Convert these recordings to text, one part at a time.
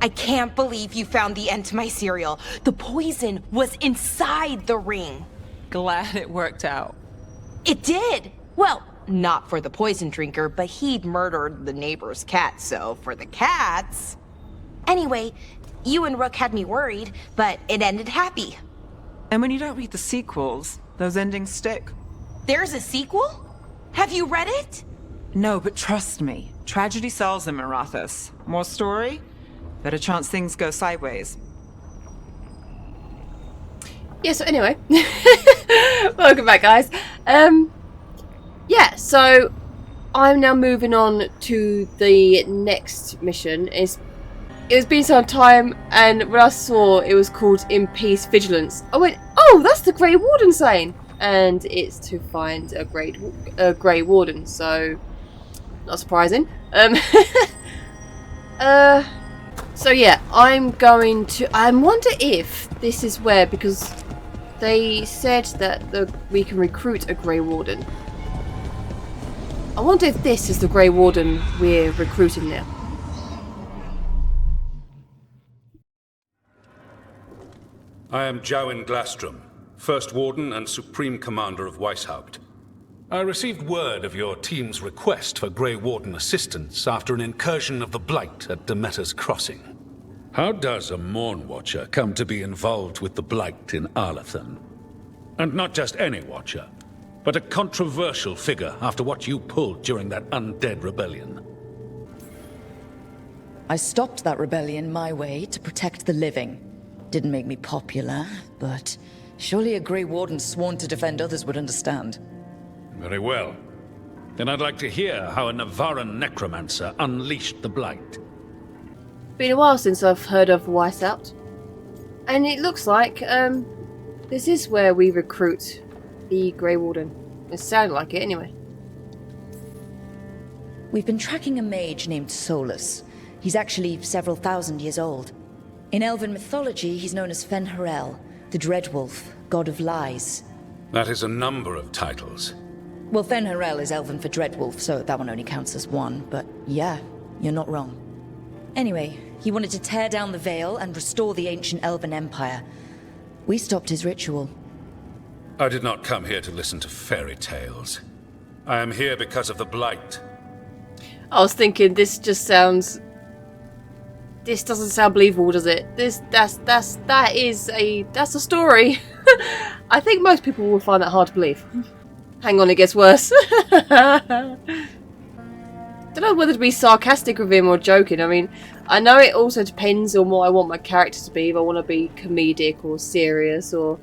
I can't believe you found the end to my cereal. The poison was inside the ring. Glad it worked out. It did. Well, not for the poison drinker, but he'd murdered the neighbor's cat, so for the cats... Anyway, you and Rook had me worried, but it ended happy. And when you don't read the sequels, those endings stick. There's a sequel? Have you read it? No, but trust me. Tragedy sells in Marathas. More story? Better chance things go sideways. Yeah, so anyway. Welcome back, guys. Yeah, so I'm now moving on to the next mission. It's been some time, and when I saw it was called In Peace Vigilance, I went, oh, that's the Grey Warden saying! And it's to find a Grey Warden, so not surprising. So yeah, I'm going to... I wonder if this is where, because they said that we can recruit a Grey Warden. I wonder if this is the Grey Warden we're recruiting now. I am Jowen Glastrom, First Warden and Supreme Commander of Weishaupt. I received word of your team's request for Grey Warden assistance after an incursion of the Blight at Demeter's Crossing. How does a Morn Watcher come to be involved with the Blight in Arlathan? And not just any Watcher, but a controversial figure after what you pulled during that undead rebellion. I stopped that rebellion my way to protect the living. Didn't make me popular, but surely a Grey Warden sworn to defend others would understand. Very well. Then I'd like to hear how a Navaran necromancer unleashed the Blight. Been a while since I've heard of Weishaupt. And it looks like, this is where we recruit the Grey Warden. It sounded like it anyway. We've been tracking a mage named Solus. He's actually several thousand years old. In Elven mythology, he's known as Fen'Harel, the Dreadwolf, god of lies. That is a number of titles. Well, Fen'Harel is Elven for Dreadwolf, so that one only counts as one, but yeah, you're not wrong. Anyway, he wanted to tear down the Veil and restore the ancient Elven Empire. We stopped his ritual. I did not come here to listen to fairy tales. I am here because of the Blight. I was thinking, this doesn't sound believable, does it? That's a story. I think most people will find that hard to believe. Hang on, it gets worse. Don't know whether to be sarcastic with him or joking. I mean, I know it also depends on what I want my character to be. If I want to be comedic or serious or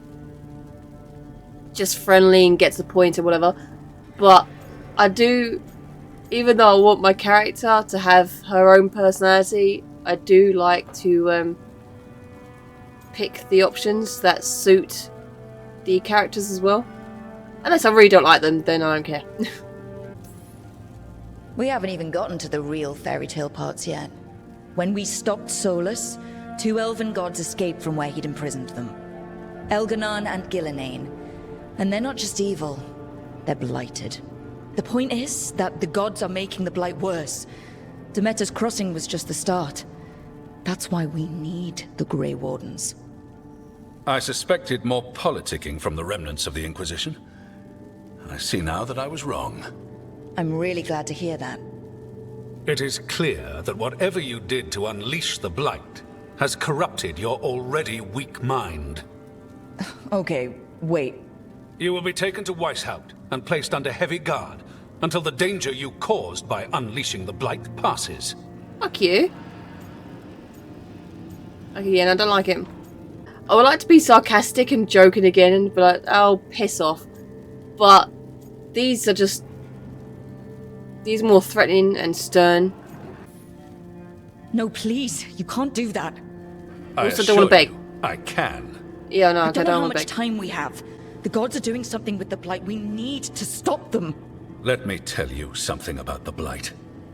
just friendly and get to the point or whatever. But I do, even though I want my character to have her own personality, I do like to pick the options that suit the characters as well. Unless I really don't like them, then I don't care. We haven't even gotten to the real fairy tale parts yet. When we stopped Solus, 2 elven gods escaped from where he'd imprisoned them. Elganon and Gillenane. And they're not just evil, they're blighted. The point is that the gods are making the blight worse. Demeter's Crossing was just the start. That's why we need the Grey Wardens. I suspected more politicking from the remnants of the Inquisition. I see now that I was wrong. I'm really glad to hear that. It is clear that whatever you did to unleash the Blight has corrupted your already weak mind. Okay, wait. You will be taken to Weishaupt and placed under heavy guard until the danger you caused by unleashing the Blight passes. Fuck you. Okay, yeah, I don't like him. I would like to be sarcastic and joking again and be like, oh, piss off. But these are just... These are more threatening and stern. No, please, you can't do that. I also don't want to beg. I can. Yeah, no, I I don't don't know how want to much beg. time we have. The gods are doing something with the Blight. We need to stop them. Let me tell you something about the Blight.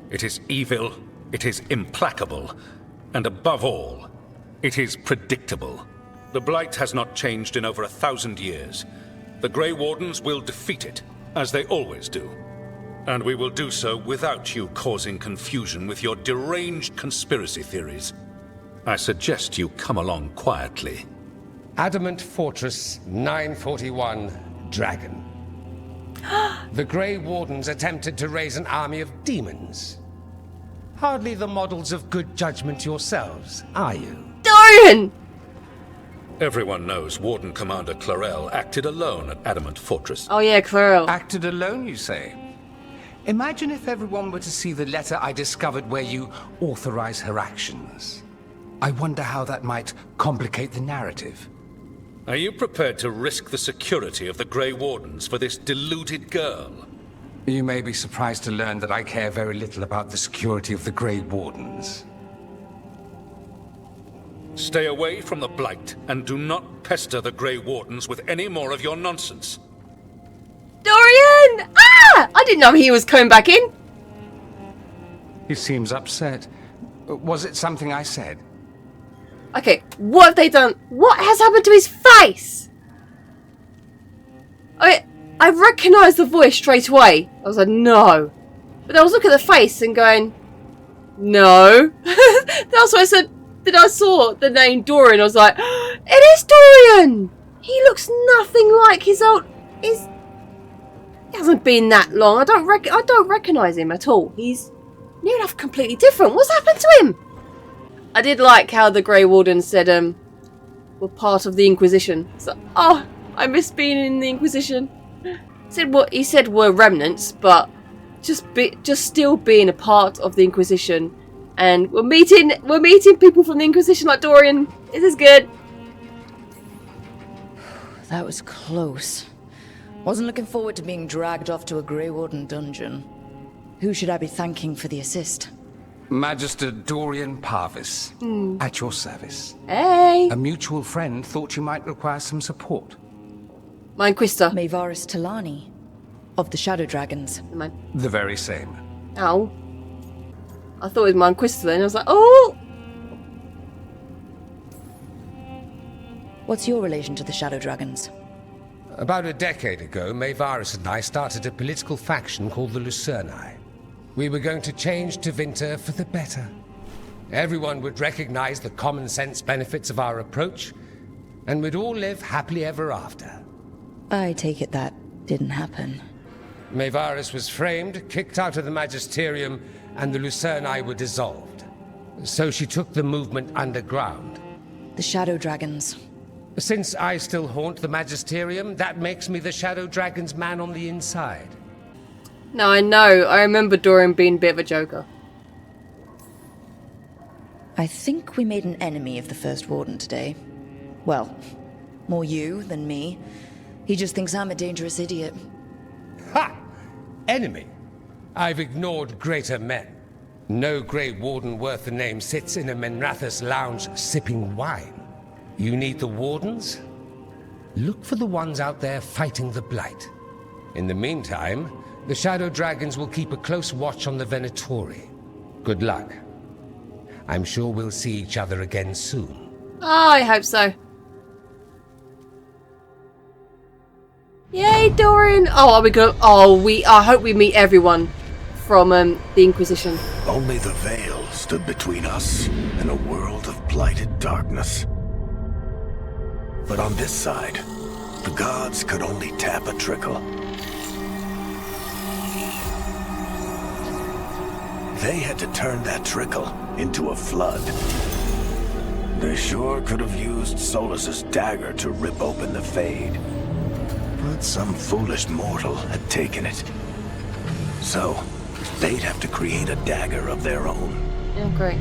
It is evil, it is implacable, and above all, it is predictable. The Blight has not changed in over 1,000 years. The Grey Wardens will defeat it, as they always do. And we will do so without you causing confusion with your deranged conspiracy theories. I suggest you come along quietly. Adamant Fortress 941 Dragon. The Grey Wardens attempted to raise an army of demons. Hardly the models of good judgment yourselves, are you? Dorian! Everyone knows Warden Commander Clarel acted alone at Adamant Fortress. Oh yeah, Clarel. Acted alone, you say? Imagine if everyone were to see the letter I discovered where you authorize her actions. I wonder how that might complicate the narrative. Are you prepared to risk the security of the Grey Wardens for this deluded girl? You may be surprised to learn that I care very little about the security of the Grey Wardens. Stay away from the Blight, and do not pester the Grey Wardens with any more of your nonsense. Dorian! Ah! I didn't know he was coming back in. He seems upset. Was it something I said? Okay, what have they done? What has happened to his face? I recognised the voice straight away. I was like, no. But I was looking at the face and going, no. That's why I said, then I saw the name Dorian. I was like, it is Dorian! He looks nothing like his old... He hasn't been that long. I don't recognise him at all. He's near enough completely different. What's happened to him? I did like how the Grey Wardens said, we're part of the Inquisition. So, oh, I miss being in the Inquisition. He said we're remnants, but just still being a part of the Inquisition, and we're meeting people from the Inquisition like Dorian. This is good. That was close. Wasn't looking forward to being dragged off to a Grey Warden dungeon. Who should I be thanking for the assist? Magister Dorian Parvis, at your service. Hey, A mutual friend thought you might require some support. my Inquisitor. Maevaris Talani, of the Shadow Dragons. The very same. Ow. I thought it was my Inquisitor then. I was like, oh! What's your relation to the Shadow Dragons? About a decade ago, Maevaris and I started a political faction called the Lucerni. We were going to change Tevinter for the better. Everyone would recognize the common sense benefits of our approach, and we'd all live happily ever after. I take it that didn't happen. Maevaris was framed, kicked out of the Magisterium, and the Lucerni were dissolved. So she took the movement underground. The Shadow Dragons. Since I still haunt the Magisterium, that makes me the Shadow Dragon's man on the inside. No, I know. I remember Dorian being a bit of a joker. I think we made an enemy of the First Warden today. Well, more you than me. He just thinks I'm a dangerous idiot. Ha! Enemy? I've ignored greater men. No Grey Warden worth the name sits in a Menrathus lounge sipping wine. You need the Wardens? Look for the ones out there fighting the Blight. In the meantime, the Shadow Dragons will keep a close watch on the Venatori. Good luck. I'm sure we'll see each other again soon. Oh, I hope so. Yay, Dorian! Oh, are we go? Oh, I hope we meet everyone from the Inquisition. Only the veil stood between us and a world of blighted darkness. But on this side, the gods could only tap a trickle. They had to turn that trickle into a flood. They sure could have used Solus's dagger to rip open the Fade. But some foolish mortal had taken it. So, they'd have to create a dagger of their own. Yeah, great.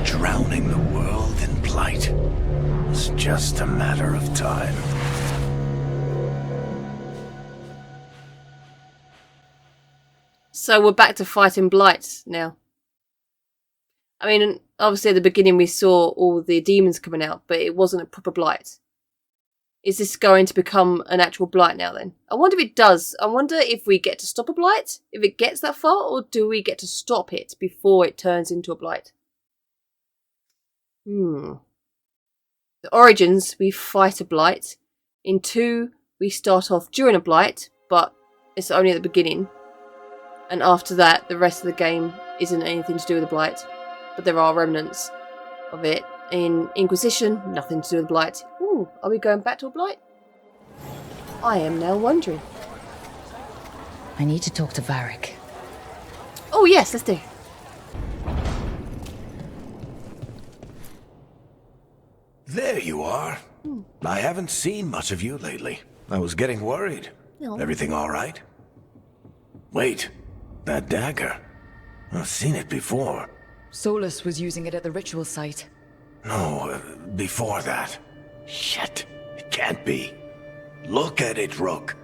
Drowning the world in blight was just a matter of time. So we're back to fighting blights now. I mean, obviously at the beginning we saw all the demons coming out, but it wasn't a proper blight. Is this going to become an actual blight now then? I wonder if it does. I wonder if we get to stop a blight, if it gets that far, or do we get to stop it before it turns into a blight? The Origins, we fight a blight. In 2, we start off during a blight, but it's only at the beginning. And after that, the rest of the game isn't anything to do with the blight. but there are remnants of it. In Inquisition, nothing to do with Blight. Ooh, are we going back to a Blight? I am now wondering. I need to talk to Varric. Oh yes, let's do. There you are. I haven't seen much of you lately. I was getting worried. No. Everything all right? Wait, that dagger. I've seen it before. Solus was using it at the ritual site. No, before that. Shit, it can't be. Look at it, Rook.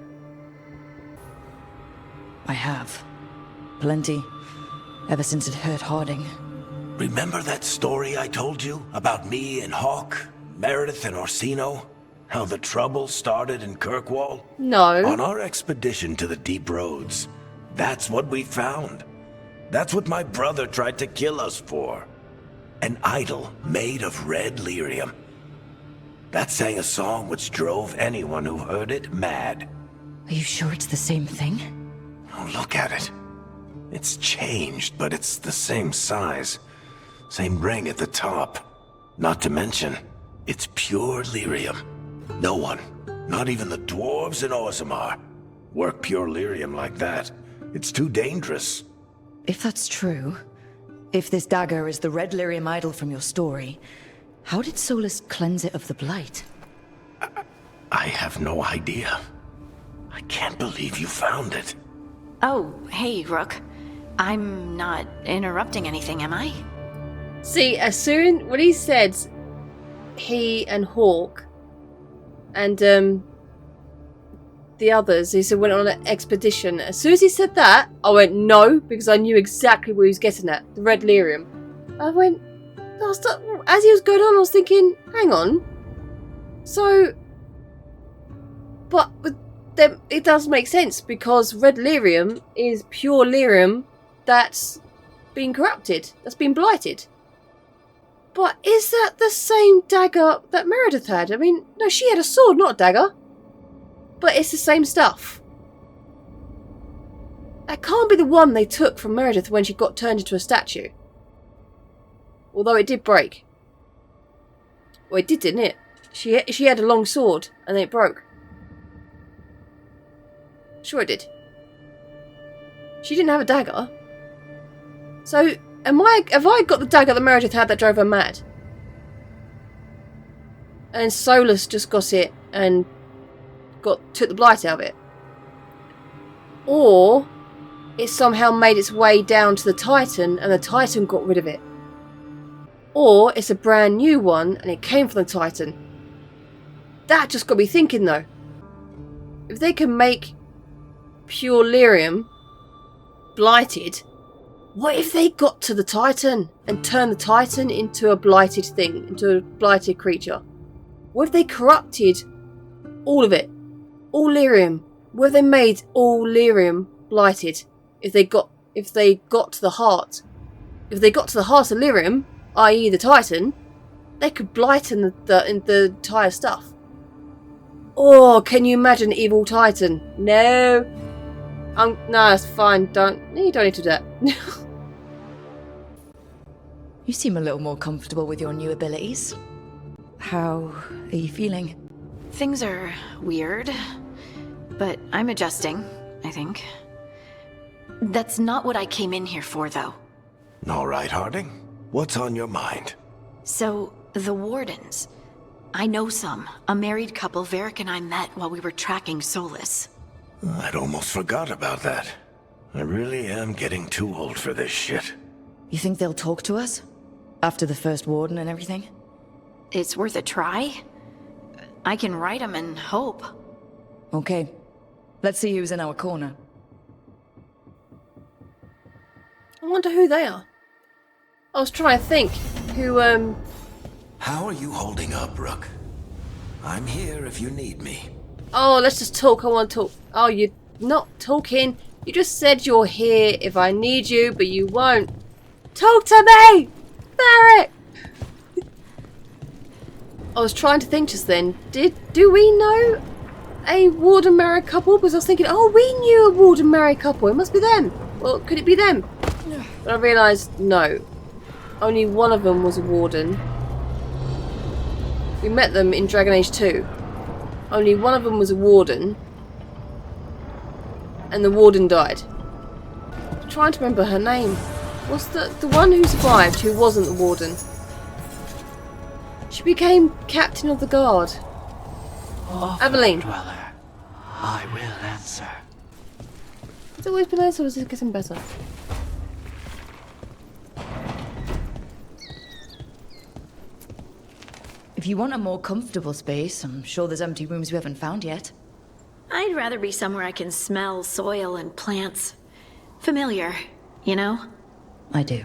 I have. Plenty. Ever since it hurt Harding. Remember that story I told you about me and Hawk, Meredith and Orsino? How the trouble started in Kirkwall? No. On our expedition to the Deep Roads, that's what we found. That's what my brother tried to kill us for. An idol made of red lyrium. That sang a song which drove anyone who heard it mad. Are you sure it's the same thing? Oh, look at it. It's changed, but it's the same size. Same ring at the top. Not to mention, it's pure lyrium. No one, not even the dwarves in Orzammar, work pure lyrium like that. It's too dangerous. If that's true, if this dagger is the red lyrium idol from your story, how did Solus cleanse it of the blight? I have no idea. I can't believe you found it. Oh, hey, Rook. I'm not interrupting anything, am I? See, as soon when he said he and Hawk and the others, he said went on an expedition. As soon as he said that, I went no, because I knew exactly what he was getting at. The red lyrium. I went, as he was going on, I was thinking, hang on. So, but then it does make sense, because red lyrium is pure lyrium that's been corrupted, that's been blighted. But is that the same dagger that Meredith had? I mean, no, she had a sword, not a dagger. But it's the same stuff. That can't be the one they took from Meredith when she got turned into a statue. Although it did break. Well, it did, didn't it? She had a long sword, and then it broke. Sure it did. She didn't have a dagger. So, have I got the dagger that Meredith had that drove her mad? And Solus just got it and took the blight out of it? Or it somehow made its way down to the Titan and the Titan got rid of it? Or it's a brand new one and it came from the Titan? That just got me thinking though. If they can make pure lyrium blighted, what if they got to the Titan and turned the Titan into a blighted thing, into a blighted creature? What if they corrupted all of it? All lyrium? What if they made all lyrium blighted? If they got to the heart. If they got to the heart of lyrium, i.e. the Titan, they could blighten the entire stuff. Or can you imagine evil Titan? No. No, it's fine. You don't need to do that. You seem a little more comfortable with your new abilities. How are you feeling? Things are weird, but I'm adjusting, I think. That's not what I came in here for, though. All right, Harding. What's on your mind? So, the Wardens. I know some. A married couple Varric and I met while we were tracking Solus. I'd almost forgot about that. I really am getting too old for this shit. You think they'll talk to us? After the first warden and everything? It's worth a try. I can write them and hope. Okay. Let's see who's in our corner. I wonder who they are. I was trying to think who, How are you holding up, Rook? I'm here if you need me. Oh, let's just talk. I want to talk. Oh, you're not talking. You just said you're here if I need you, but you won't. Talk to me! Barrett! I was trying to think just then. Do we know a warden married couple? Because I was thinking, oh, we knew a warden married couple. It must be them. Well, could it be them? But I realised, no. only one of them was a warden. We met them in Dragon Age 2. Only one of them was a warden. And the warden died. I'm trying to remember her name. What's the one who survived who wasn't the warden? She became captain of the guard. Madeline. Dweller, I will answer. It's always been nice, or is it getting better? If you want a more comfortable space, I'm sure there's empty rooms we haven't found yet. I'd rather be somewhere I can smell soil and plants. Familiar, you know? I do.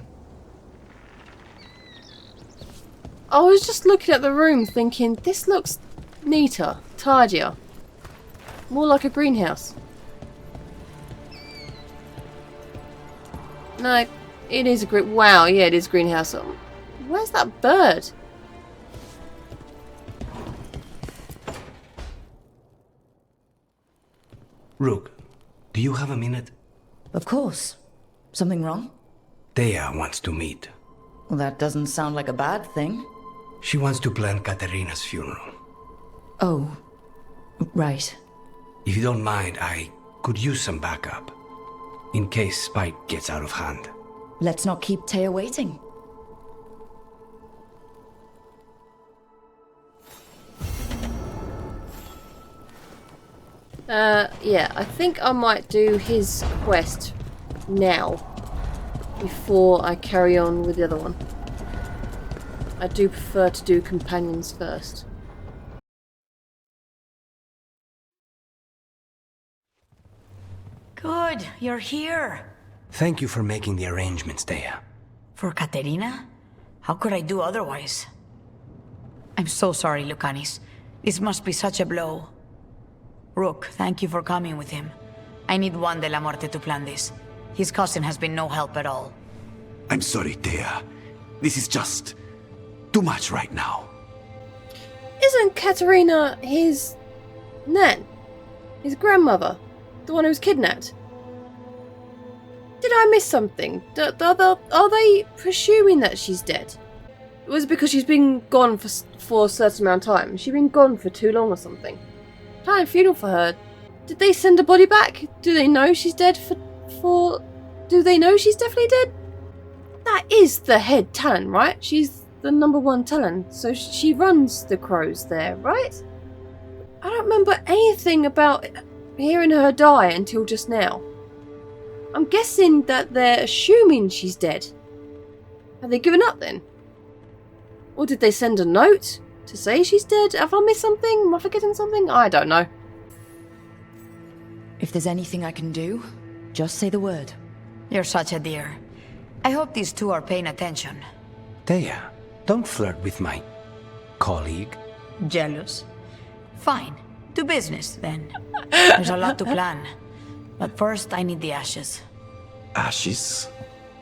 I was just looking at the room thinking, this looks neater, tidier. More like a greenhouse. No, it is a green... Wow, yeah, it is a greenhouse. Where's that bird? Rook, do you have a minute? Of course. Something wrong? Thea wants to meet. Well, that doesn't sound like a bad thing. She wants to plan Katerina's funeral. Oh, right. If you don't mind, I could use some backup. In case Spike gets out of hand. Let's not keep Taya waiting. Yeah, I think I might do his quest now before I carry on with the other one. I do prefer to do companions first. Good, you're here. Thank you for making the arrangements, Thea. For Katerina? How could I do otherwise? I'm so sorry, Lucanis. This must be such a blow. Rook, thank you for coming with him. I need Juan de la Muerte to plan this. His cousin has been no help at all. I'm sorry, Thea. This is just too much right now. Isn't Katerina his nan? His grandmother? The one who was kidnapped? Did I miss something? Are they presuming that she's dead? Was it because she's been gone for a certain amount of time? Has she been gone for too long or something? Planning a funeral for her. Did they send her body back? Do they know she's dead do they know she's definitely dead? That is the head Talon, right? She's the #1 Talon, so she runs the crows there, right? I don't remember anything about hearing her die until just now. I'm guessing that they're assuming she's dead. Have they given up then? Or did they send a note to say she's dead? Have I missed something? Am I forgetting something? I don't know. If there's anything I can do, just say the word. You're such a dear. I hope these two are paying attention. Thea, don't flirt with my colleague. Jealous? Fine. Do business, then. There's a lot to plan. But first, I need the ashes. Ashes?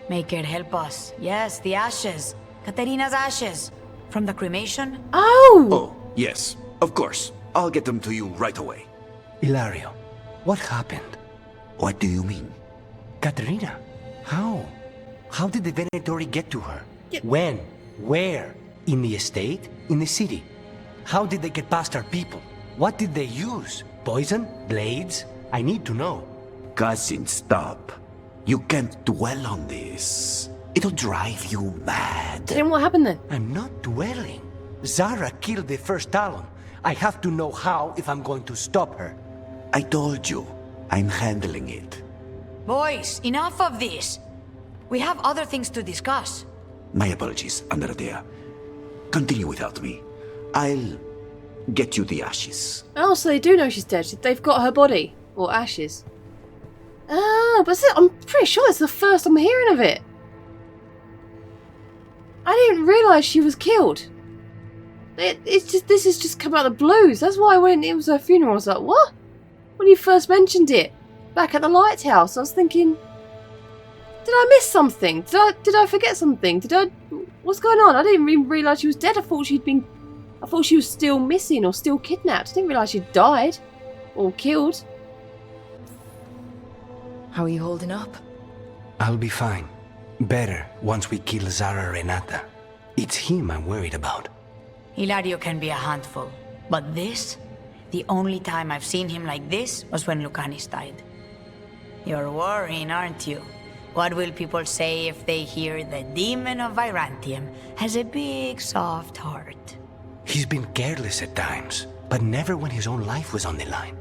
Make it help us. Yes, the ashes. Katerina's ashes. From the cremation? Oh! Oh, yes. Of course. I'll get them to you right away. Ilario, what happened? What do you mean? Katerina, how? How did the Venatori get to her? Yeah. When? Where? In the estate? In the city? How did they get past our people? What did they use? Poison? Blades? I need to know. Cousin, stop. You can't dwell on this. It'll drive you mad. Then what happened then? I'm not dwelling. Zara killed the first Talon. I have to know how if I'm going to stop her. I told you. I'm handling it. Boys, enough of this. We have other things to discuss. My apologies, Andradea. Continue without me. I'll get you the ashes. Oh, so they do know she's dead. They've got her body. Or ashes. Ah, but I'm pretty sure it's the first I'm hearing of it. I didn't realise she was killed. This has just come out of the blues. That's why when it was her funeral, I was like, what? When you first mentioned it, back at the lighthouse, I was thinking, did I miss something? Did I forget something? What's going on? I didn't even realise she was dead. I thought she was still missing or still kidnapped. I didn't realise she'd died or killed. How are you holding up? I'll be fine. Better once we kill Zara Renata. It's him I'm worried about. Hilario can be a handful, but this? The only time I've seen him like this was when Lucanis died. You're worrying, aren't you? What will people say if they hear the demon of Virantium has a big, soft heart? He's been careless at times, but never when his own life was on the line.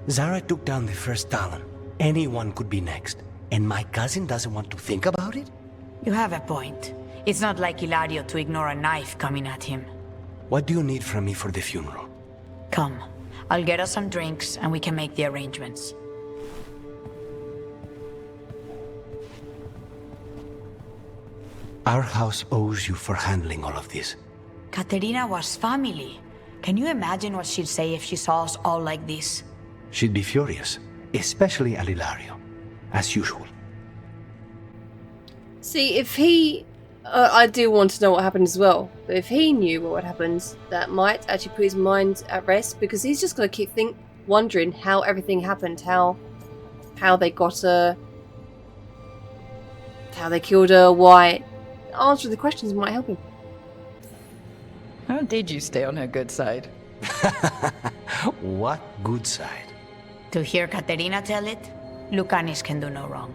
Zara took down the first Talon. Anyone could be next. And my cousin doesn't want to think about it? You have a point. It's not like Hilario to ignore a knife coming at him. What do you need from me for the funeral? Come. I'll get us some drinks and we can make the arrangements. Our house owes you for handling all of this. Katerina was family. Can you imagine what she'd say if she saw us all like this? She'd be furious, especially at Hilario, as usual. See, if he... I do want to know what happened as well. But if he knew what happened, that might actually put his mind at rest, because he's just going to keep wondering how everything happened, how they got her, how they killed her, why. Answering the questions might help him. How did you stay on her good side? What good side? To hear Katerina tell it, Lucanis can do no wrong.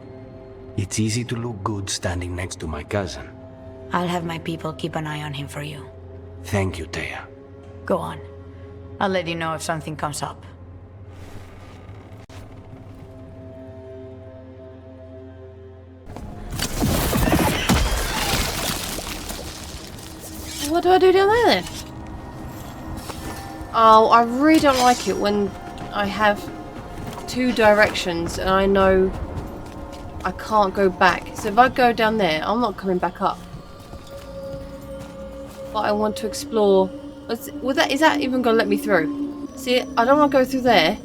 It's easy to look good standing next to my cousin. I'll have my people keep an eye on him for you. Thank you, Thea. Go on. I'll let you know if something comes up. What do I do down there then? Oh, I really don't like it when I have two directions and I know I can't go back. So if I go down there, I'm not coming back up. But I want to explore. Is that even going to let me through? See, I don't want to go through there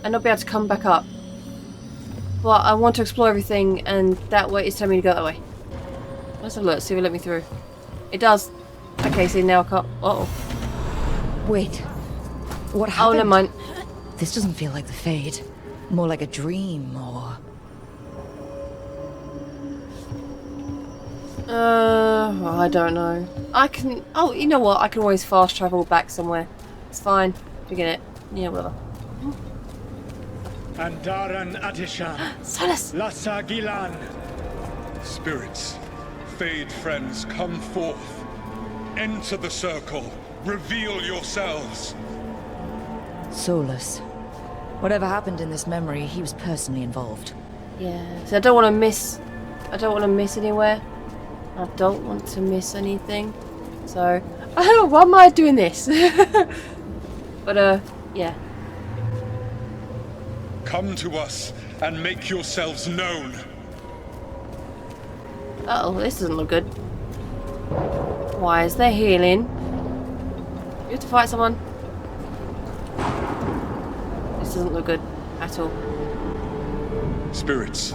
and not be able to come back up. But I want to explore everything, and that way it's telling me to go that way. Let's have a look, see if it let me through. It does. Okay, see, now I can't. Uh-oh. Wait. What happened? Oh, never mind. This doesn't feel like the Fade. More like a dream, or... I don't know. I can... Oh, you know what? I can always fast travel back somewhere. It's fine. Forget it. Yeah, whatever. Andaran Atishan. Solus! Lassa Gilan. Spirits, Fade friends, come forth. Enter the circle. Reveal yourselves. Solus. Whatever happened in this memory, he was personally involved. Yeah. So I don't want to miss... I don't want to miss anywhere. I don't want to miss anything. So... I don't know, why am I doing this? But, yeah. Come to us and make yourselves known. Uh-oh, this doesn't look good. Why is there healing? You have to fight someone. This doesn't look good at all. Spirits,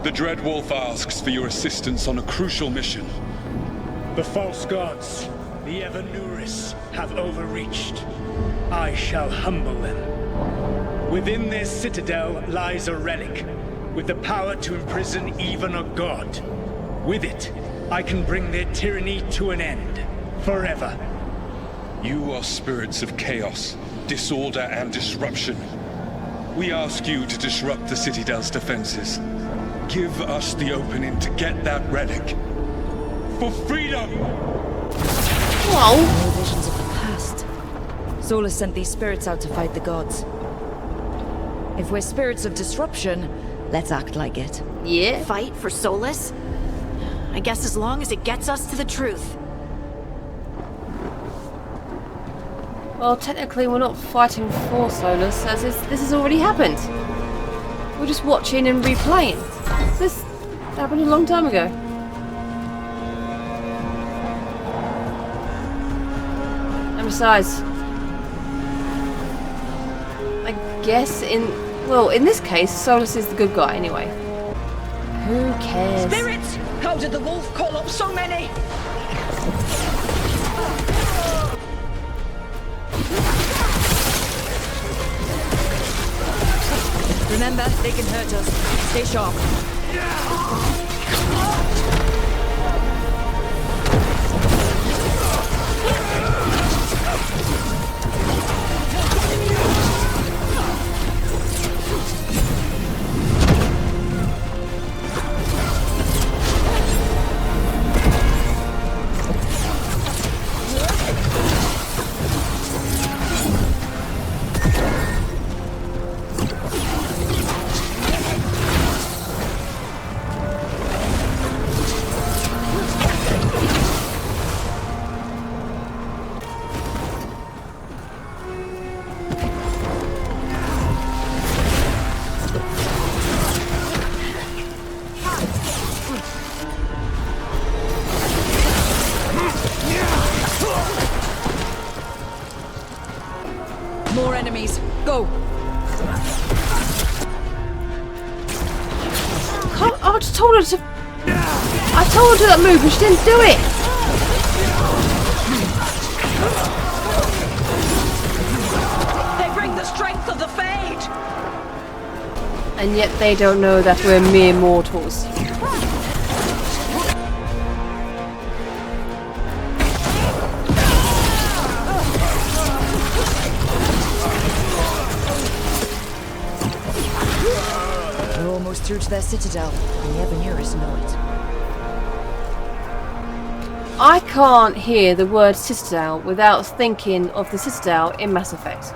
the Dread Wolf asks for your assistance on a crucial mission. The false gods, the Evanuris, have overreached. I shall humble them. Within this citadel lies a relic, with the power to imprison even a god. With it, I can bring their tyranny to an end, forever. You are spirits of chaos, disorder, and disruption. We ask you to disrupt the Citadel's defenses. Give us the opening to get that relic. For freedom! Whoa! No visions of the past. Solus sent these spirits out to fight the gods. If we're spirits of disruption, let's act like it. Yeah. Fight for Solus? I guess as long as it gets us to the truth. Well, technically we're not fighting for Solus, as this has already happened. We're just watching and replaying. This happened a long time ago. And besides, I guess in this case, Solus is the good guy anyway. Who cares? Spirits! How did the wolf call up so many? Remember, they can hurt us. Stay sharp. More enemies. Go! I just told her to... I told her that move and she didn't do it! They bring the strength of the Fade! And yet they don't know that we're mere mortals. We're almost through to their citadel, and the Evanuris know it. I can't hear the word citadel without thinking of the citadel in Mass Effect.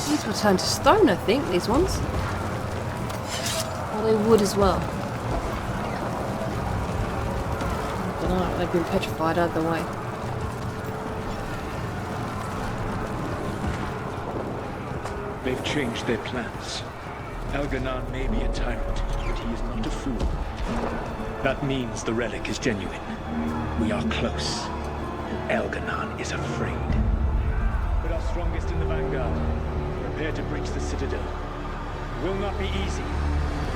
These will turn to stone, I think, these ones. Or they would as well. I don't know, they've been petrified either way. They've changed their plans. Elganon may be a tyrant, but he is not a fool. That means the relic is genuine. We are close. Elganon is afraid. Put our strongest in the vanguard. Prepare to breach the citadel. It will not be easy,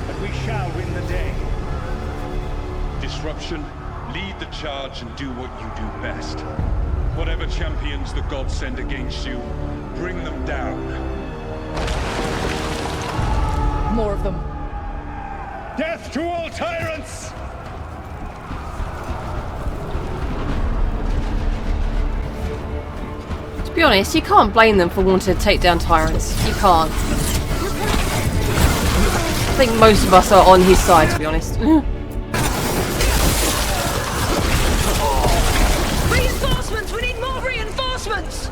but we shall win the day. Disruption, lead the charge and do what you do best. Whatever champions the gods send against you, bring them down. More of them. Death to all tyrants! To be honest, you can't blame them for wanting to take down tyrants. You can't. I think most of us are on his side, to be honest. Reinforcements! We need more reinforcements!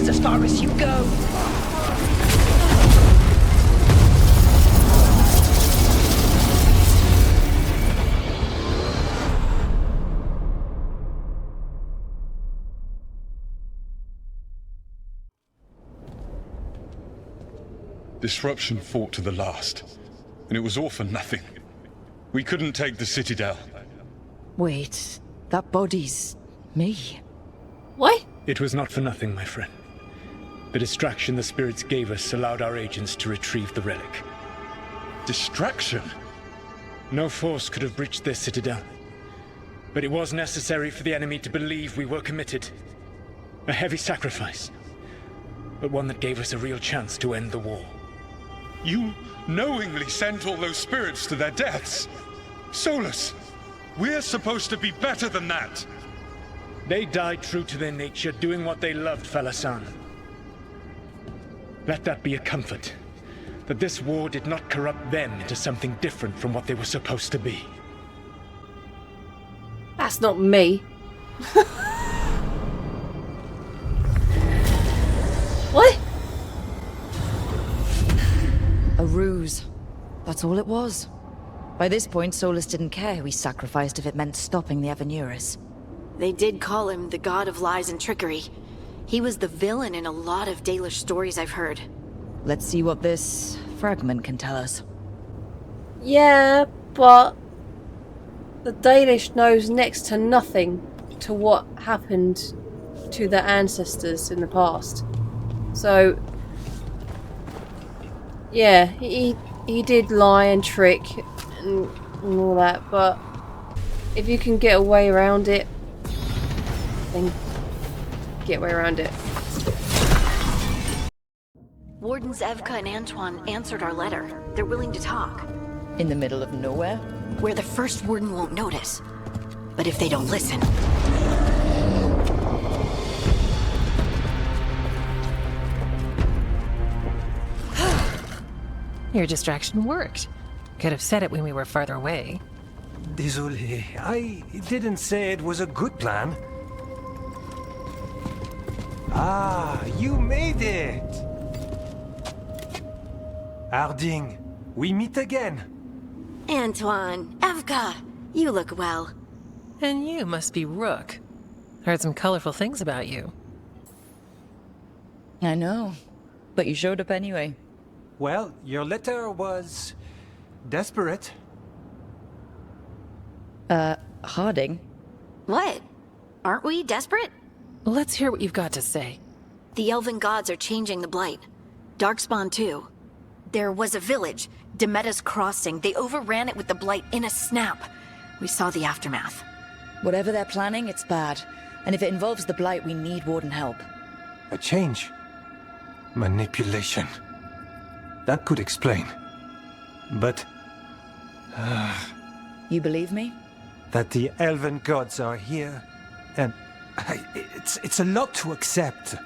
As far as you go. Disruption fought to the last, and it was all for nothing. We couldn't take the Citadel. Wait, that body's me. What? It was not for nothing, my friend. The distraction the spirits gave us allowed our agents to retrieve the relic. Distraction? No force could have breached their citadel. But it was necessary for the enemy to believe we were committed. A heavy sacrifice, but one that gave us a real chance to end the war. You knowingly sent all those spirits to their deaths? Solus, we're supposed to be better than that! They died true to their nature, doing what they loved, Falasan. Let that be a comfort, that this war did not corrupt them into something different from what they were supposed to be. That's not me. What? A ruse. That's all it was. By this point, Solus didn't care who he sacrificed if it meant stopping the Evanuris. They did call him the god of lies and trickery. He was the villain in a lot of Dalish stories I've heard. Let's see what this fragment can tell us. Yeah, but the Dalish knows next to nothing to what happened to their ancestors in the past. So, yeah, he did lie and trick and all that, but if you can get a way around it, then get a way around it. Wardens Evka and Antoine answered our letter. They're willing to talk. In the middle of nowhere? Where the first warden won't notice. But if they don't listen... Your distraction worked. Could have said it when we were farther away. Désolé, I didn't say it was a good plan. Ah, you made it! Harding, we meet again. Antoine, Evka, you look well. And you must be Rook. Heard some colorful things about you. I know, but you showed up anyway. Well, your letter was desperate. Harding? What? Aren't we desperate? Let's hear what you've got to say. The Elven gods are changing the Blight. Darkspawn too. There was a village, Demetta's Crossing. They overran it with the Blight in a snap. We saw the aftermath. Whatever they're planning, it's bad. And if it involves the Blight, we need Warden help. A change. Manipulation. That could explain. But... You believe me? that the Elven gods are here, and it's a lot to accept.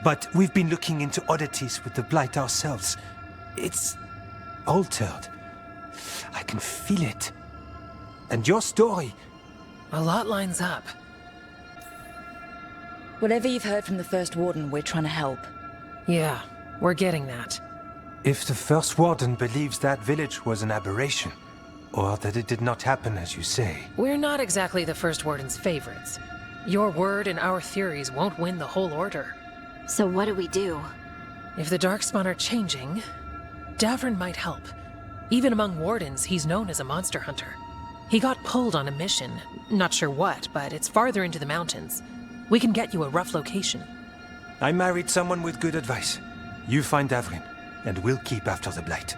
But we've been looking into oddities with the Blight ourselves. It's altered. I can feel it. And your story... A lot lines up. Whatever you've heard from the First Warden, we're trying to help. Yeah, we're getting that. If the First Warden believes that village was an aberration, or that it did not happen as you say... We're not exactly the First Warden's favorites. Your word and our theories won't win the whole order. So what do we do? If the Darkspawn are changing, Davrin might help. Even among Wardens, he's known as a monster hunter. He got pulled on a mission. Not sure what, but it's farther into the mountains. We can get you a rough location. I married someone with good advice. You find Davrin, and we'll keep after the Blight.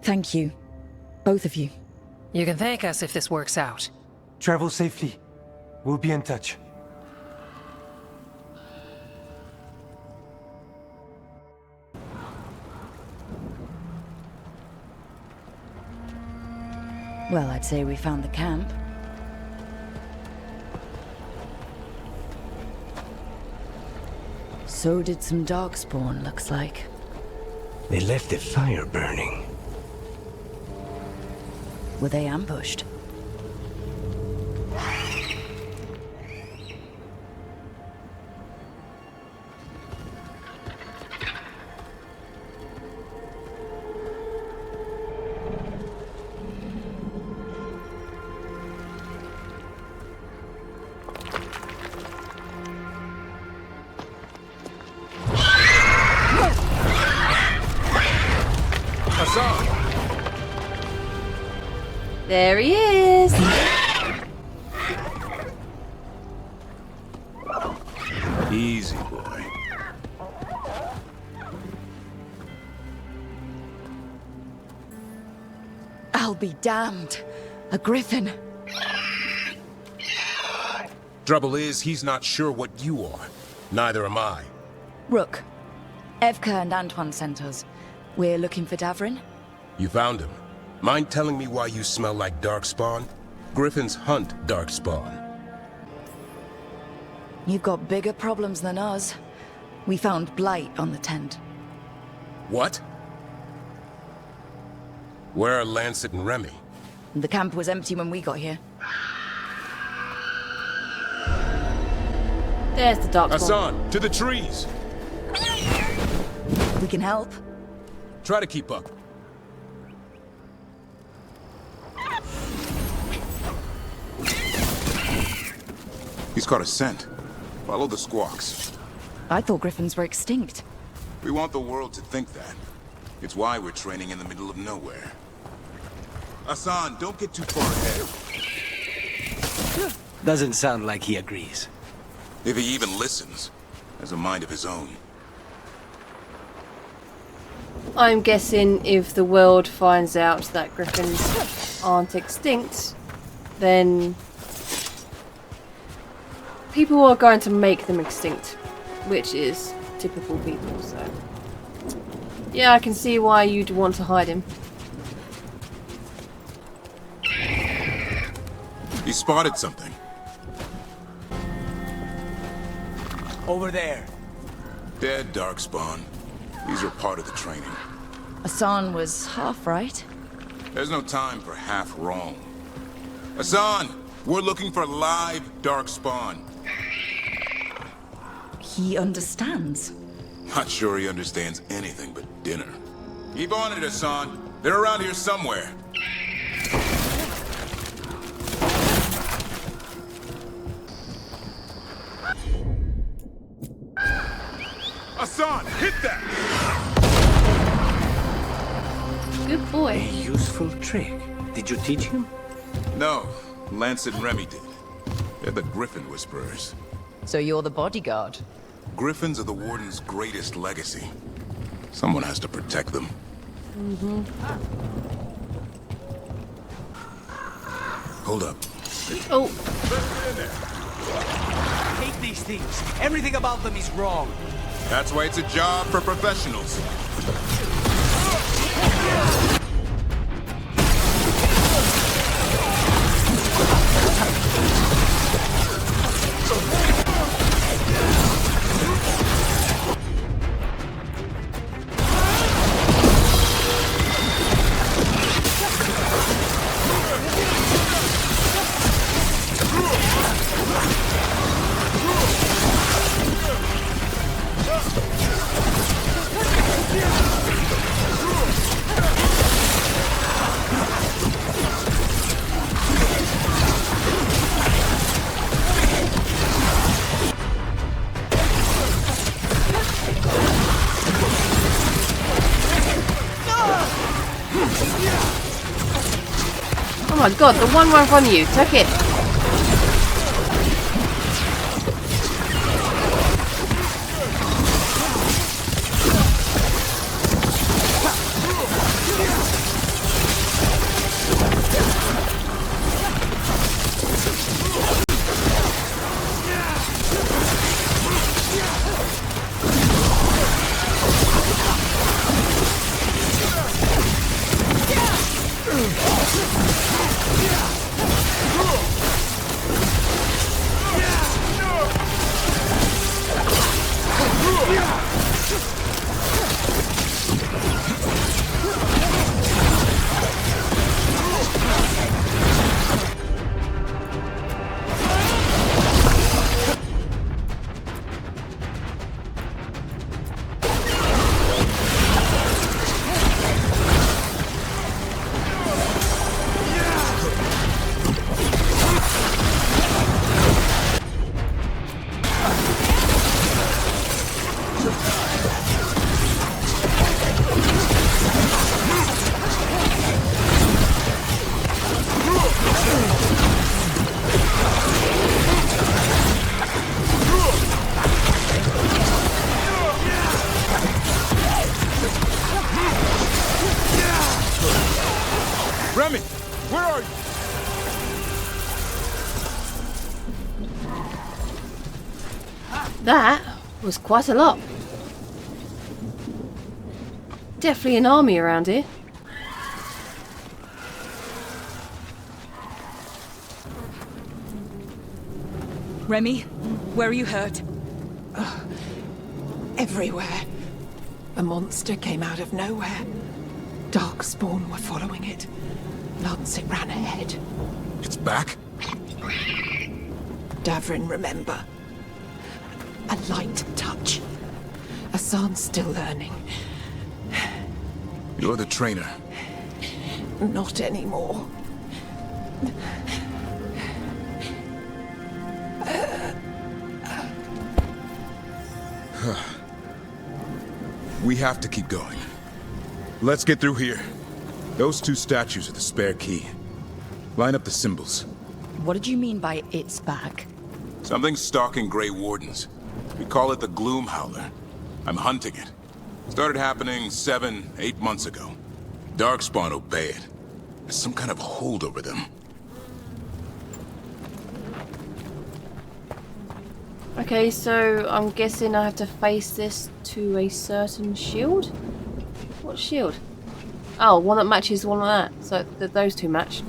Thank you. Both of you. You can thank us if this works out. Travel safely. We'll be in touch. Well, I'd say we found the camp. So did some Darkspawn, looks like. They left the fire burning. Were they ambushed? There he is! Easy, boy. I'll be damned. A griffin. Trouble is, he's not sure what you are. Neither am I. Rook. Evka and Antoine sent us. We're looking for Davrin. You found him. Mind telling me why you smell like Darkspawn? Griffins hunt Darkspawn. You've got bigger problems than us. We found blight on the tent. What? Where are Lancet and Remy? The camp was empty when we got here. There's the Darkspawn. Hassan, to the trees! We can help. Try to keep up. He's caught a scent. Follow the squawks. I thought griffins were extinct. We want the world to think that. It's why we're training in the middle of nowhere. Hassan, don't get too far ahead. Doesn't sound like he agrees. If he even listens, has a mind of his own. I'm guessing if the world finds out that griffins aren't extinct, then people are going to make them extinct, which is typical people, so... Yeah, I can see why you'd want to hide him. He spotted something. Over there. Dead Darkspawn. These are part of the training. Hassan was half right. There's no time for half wrong. Hassan, we're looking for live Darkspawn. He understands. Not sure he understands anything but dinner. Keep on it, Hassan. They're around here somewhere. Hassan, hit that! Good boy. A useful trick. Did you teach him? No, Lance and Remy did. They're the Griffin Whisperers. So you're the bodyguard? Griffins are the Warden's greatest legacy. Someone has to protect them. Hold up. Oh. I hate these things. Everything about them is wrong. That's why it's a job for professionals. Oh my god, the one right in front of you. Take it. Remy, where are you? That was quite a lot. Definitely an army around here. Remy, where are you hurt? Everywhere. A monster came out of nowhere. Darkspawn were following it. Lancet ran ahead. It's back? Davrin, remember. A light touch. Hassan's still learning. You're the trainer. Not anymore. We have to keep going. Let's get through here. Those two statues are the spare key. Line up the symbols. What did you mean by it's back? Something's stalking Grey Wardens. We call it the Gloom Howler. I'm hunting it. Started happening 7, 8 months ago. Darkspawn obey it. There's some kind of hold over them. Okay, so I'm guessing I have to face this to a certain shield? What shield? Oh, one that matches one like that. So those two match.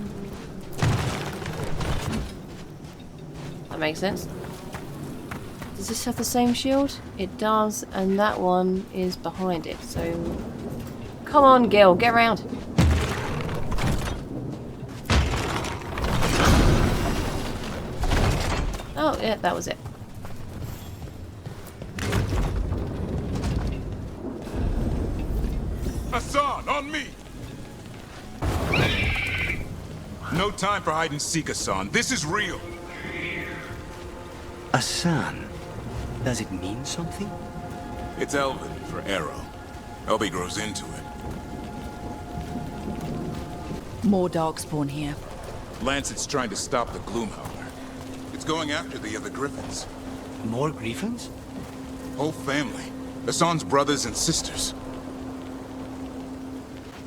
That makes sense. Does this have the same shield? It does, and that one is behind it, so... Come on, Gil, get around. Oh, yeah, that was it. Hassan, on me! No time for hide and seek, Hassan. This is real. A son? Does it mean something? It's Elven for arrow. Elby grows into it. More darkspawn here. Lancet's trying to stop the Gloomhowler. It's going after the other Griffins. More Griffins? Whole family. Hassan's brothers and sisters.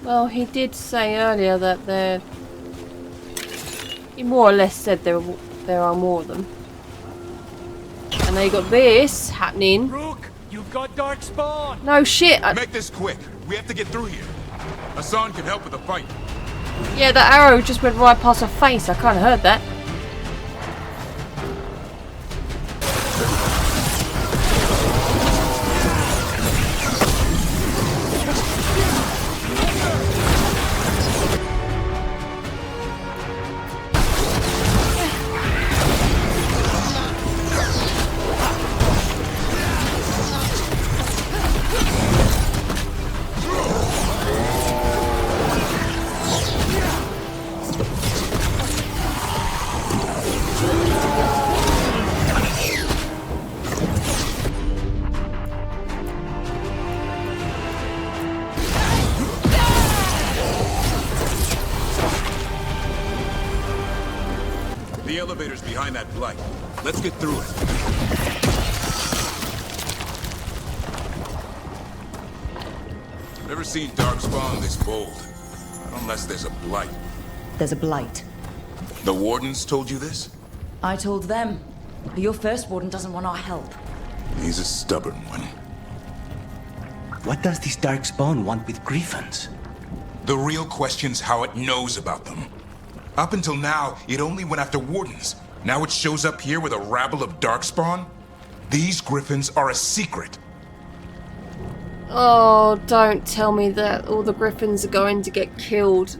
Well, he did say earlier that there... He more or less said there are more of them. And now you got this happening. Rook, you've got darkspawn. No shit. Make this quick. We have to get through here. Hassan can help with the fight. Yeah, that arrow just went right past her face. I kind of heard that. The elevator's behind that blight. Let's get through it. Never seen Darkspawn this bold. Not unless there's a blight. There's a blight. The Wardens told you this? I told them. But your first warden doesn't want our help. He's a stubborn one. What does this Darkspawn want with Griffins? The real question's how it knows about them. Up until now, it only went after Wardens. Now it shows up here with a rabble of Darkspawn? These Griffins are a secret. Oh, don't tell me that all the Griffins are going to get killed.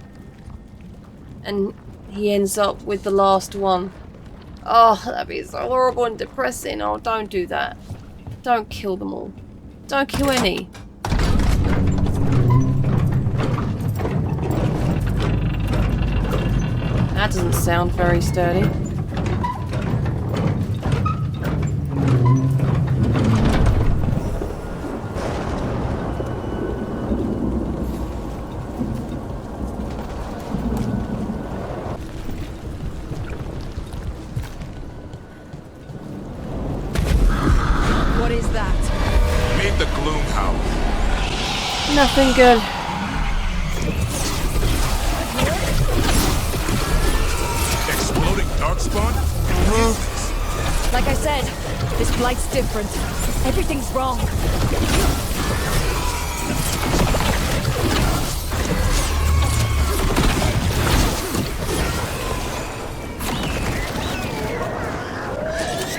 And he ends up with the last one. Oh, that'd be so horrible and depressing. Oh, don't do that. Don't kill them all. Don't kill any. That doesn't sound very sturdy. What is that? Meet the Gloomhowler. Nothing good. Exploding Darkspawn? Like I said, this blight's different. Everything's wrong.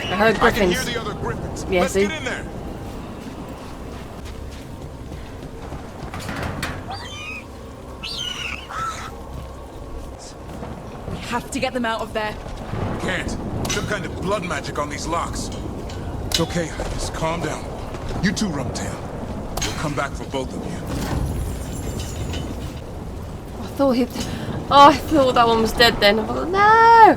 I heard I can Griffins. hear the other Griffins. Yeah, Let's see? get in there. We have to get them out of there. Can't. Some kind of blood magic on these locks. It's okay, just calm down. You too, Rumtail. We'll come back for both of you. I thought he... Oh, I thought that one was dead then. I thought, no!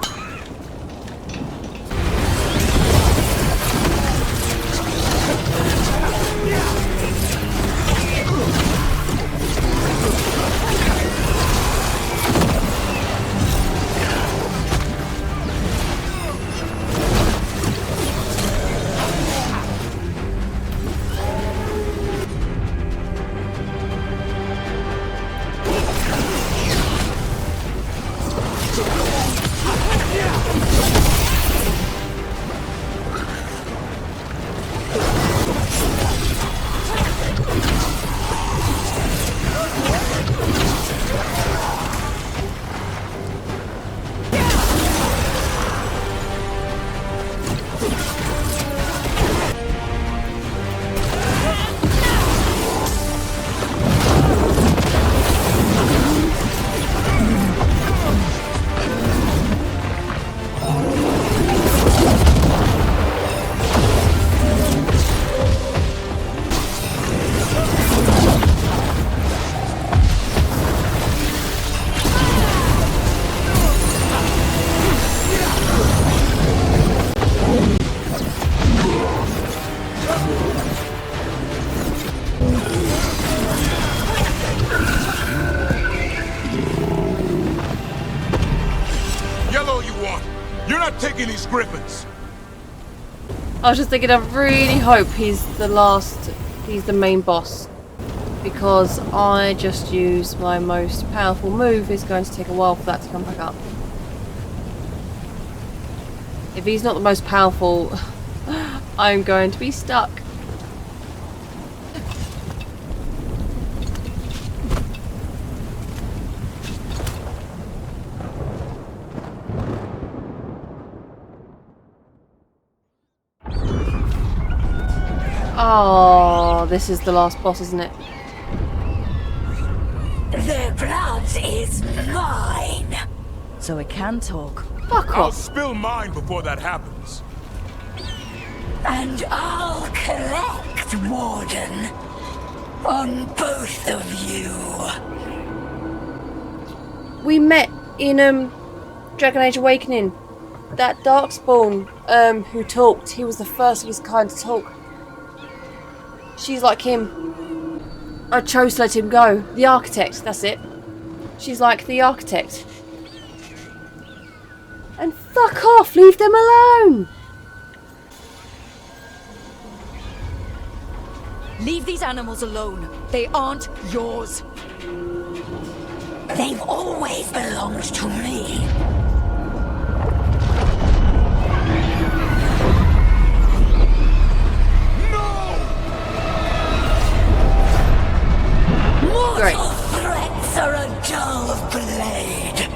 griffins! I was just thinking, I really hope he's the main boss. Because I just used my most powerful move. It's going to take a while for that to come back up. If he's not the most powerful, I'm going to be stuck. Oh, this is the last boss, isn't it? The blood is mine. So it can talk. Fuck I'll off. spill mine before that happens. And I'll collect, Warden. On both of you. We met in Dragon Age Awakening. That Darkspawn who talked, he was the first of his kind to talk. She's like him. I chose to let him go. The architect, that's it. She's like the architect. And fuck off, leave them alone! Leave these animals alone. They aren't yours. They've always belonged to me. Great. Mortal threats are a dull blade.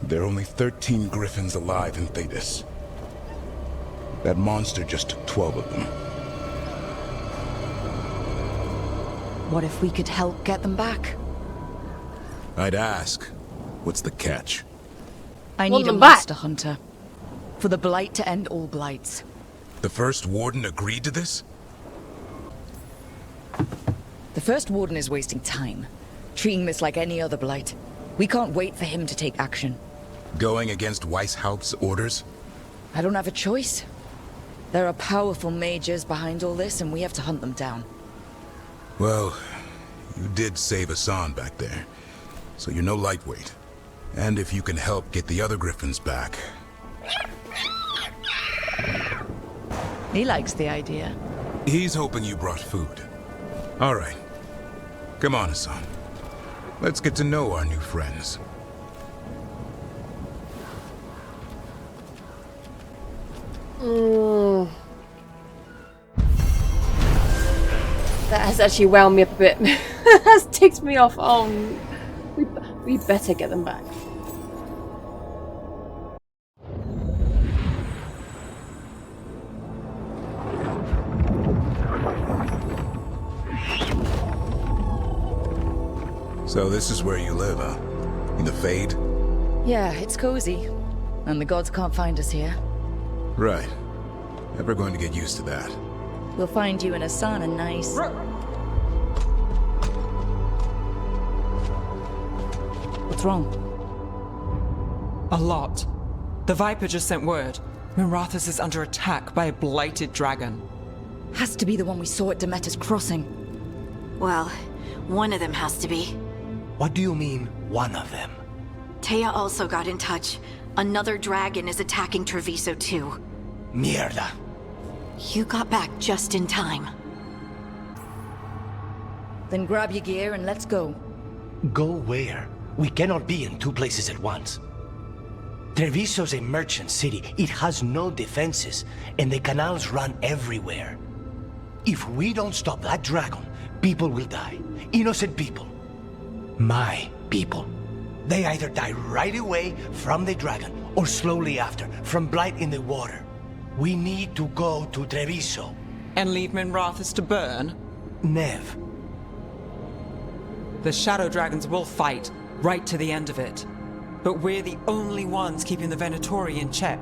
There are only 13 griffins alive in Thetis. That monster just took 12 of them. What if we could help get them back? I'd ask, what's the catch? I Want need a them back. monster hunter. For the Blight to end all blights. The first warden agreed to this? The first warden is wasting time, treating this like any other blight. We can't wait for him to take action. Going against Weishaupt's orders? I don't have a choice. There are powerful mages behind all this, and we have to hunt them down. Well, you did save Osman back there, so you're no lightweight. And if you can help get the other griffins back... He likes the idea. He's hoping you brought food. All right. Come on, Osman. Let's get to know our new friends. That has actually wound me up a bit. That's ticked me off. Oh, we better get them back. So this is where you live, huh? In the Fade? Yeah, it's cozy. And the gods can't find us here. Right. Never going to get used to that. We'll find you in Asana nice. What's wrong? A lot. The Viper just sent word. Mirathus is under attack by a blighted dragon. Has to be the one we saw at Demeter's Crossing. Well, one of them has to be. What do you mean, one of them? Taya also got in touch. Another dragon is attacking Treviso too. Mierda. You got back just in time. Then grab your gear and let's go. Go where? We cannot be in two places at once. Treviso's a merchant city. It has no defenses, and the canals run everywhere. If we don't stop that dragon, people will die. Innocent people. My people. They either die right away from the dragon, or slowly after, from blight in the water. We need to go to Treviso. And leave Minrathus to burn? Nev. The Shadow Dragons will fight, right to the end of it. But we're the only ones keeping the Venatori in check.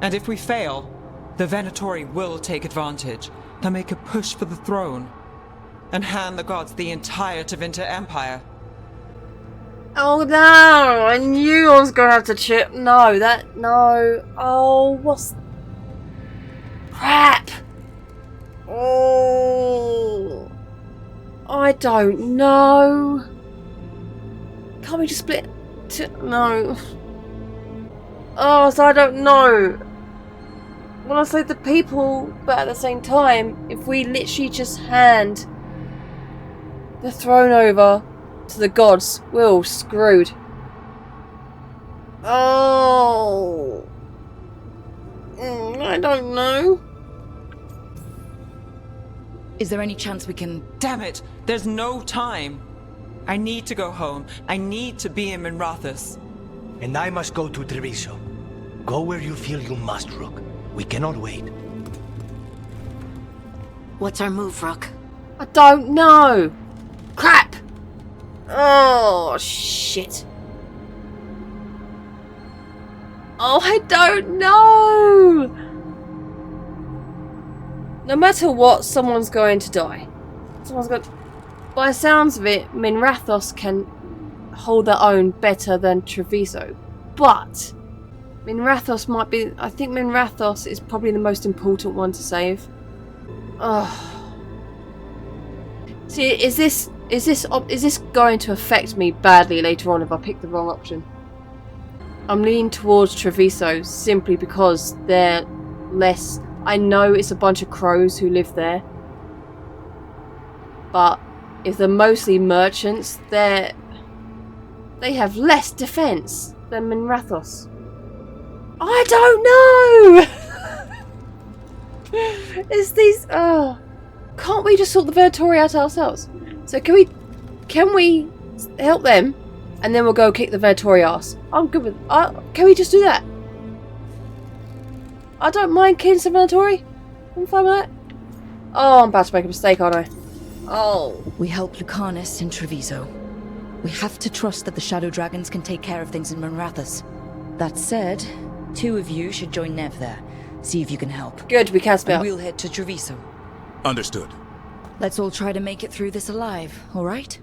And if we fail, the Venatori will take advantage and make a push for the throne. And hand the gods the entire Tevinter Empire. Oh no! I knew I was gonna have to chip. No, no. Oh, what's crap? Oh, I don't know. Can't we just split? No. Oh, so I don't know. Well, I say the people, but at the same time, if we literally just hand the throne over to the gods, we're all screwed. Oh, I don't know. Is there any chance we can... Damn it! There's no time! I need to go home. I need to be in Minrathous. And I must go to Treviso. Go where you feel you must, Rook. We cannot wait. What's our move, Rook? I don't know. Crap! Oh, shit. Oh, I don't know! No matter what, someone's going to die. Someone's going... By the sounds of it, Minrathous can hold their own better than Treviso. But Minrathous might be... I think Minrathous is probably the most important one to save. Oh. See, is this going to affect me badly later on if I pick the wrong option? I'm leaning towards Treviso simply because they're less... I know it's a bunch of crows who live there. But if they're mostly merchants, they have less defense than Minrathous. I don't know! It's these... Oh. Can't we just sort the Venatori out ourselves? So can we help them? And then we'll go kick the Venatori ass. I'm good with... can we just do that? I don't mind killing some Venatori. I'm fine with that. Oh, I'm about to make a mistake, aren't I? Oh. We help Lucanus in Treviso. We have to trust that the Shadow Dragons can take care of things in Minrathous. That said, 2 of you should join Nev there. See if you can help. Good, we can spell. And we'll head to Treviso. Understood. Let's all try to make it through this alive, alright?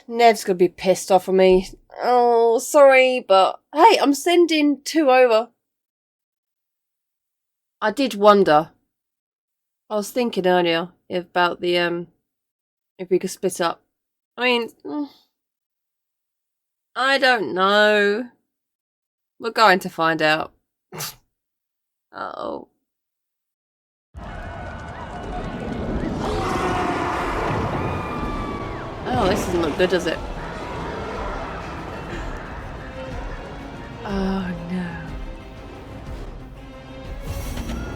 Nev's gonna be pissed off at me. Oh, sorry, but hey, I'm sending 2 over. I did wonder. I was thinking earlier about the if we could split up. I mean, I don't know. We're going to find out. Uh-oh. Oh, this doesn't look good, does it? Oh no.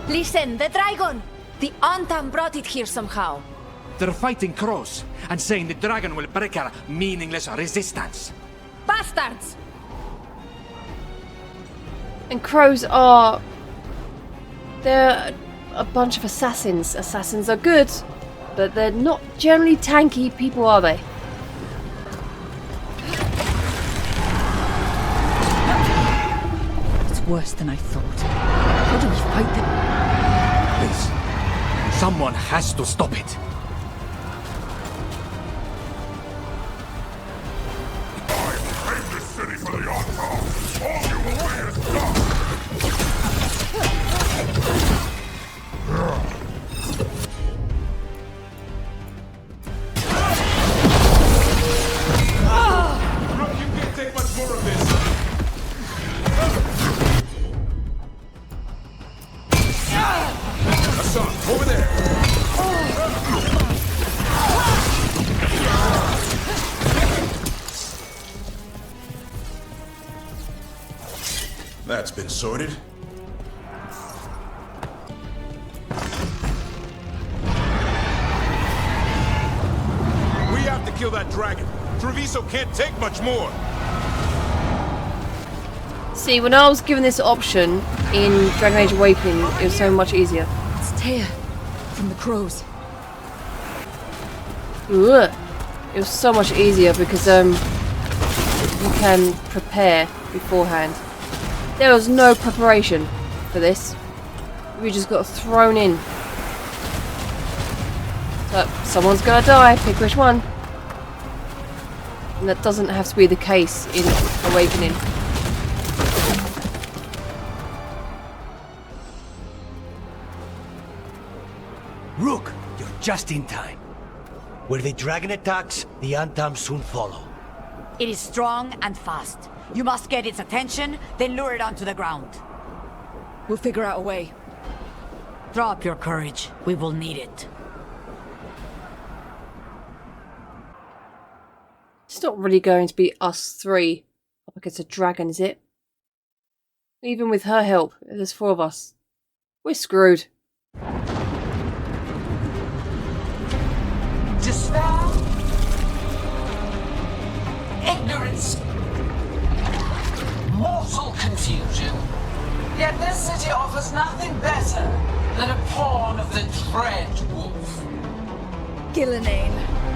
Listen, the dragon! The Antam brought it here somehow. They're fighting crows and saying the dragon will break our meaningless resistance. Bastards! And crows are... They're a bunch of assassins. Assassins are good, but they're not generally tanky people, are they? It's worse than I thought. How do we fight them? Please, someone has to stop it. That's been sorted. We have to kill that dragon. Treviso can't take much more. See, when I was given this option in Dragon Age Awakening, it was so much easier. It's Tear from the crows. Ugh. It was so much easier because you can prepare beforehand. There was no preparation for this. We just got thrown in. So But someone's gonna die, pick which one. And that doesn't have to be the case in Awakening. Rook, you're just in time. Where the dragon attacks, the Antam soon follow. It is strong and fast. You must get its attention, then lure it onto the ground. We'll figure out a way. Drop your courage. We will need it. It's not really going to be us three up against a dragon, is it? Even with her help, there's 4 of us. We're screwed. Despair, ignorance, mortal confusion. Yet this city offers nothing better than a pawn of the Dread Wolf. Gillenane.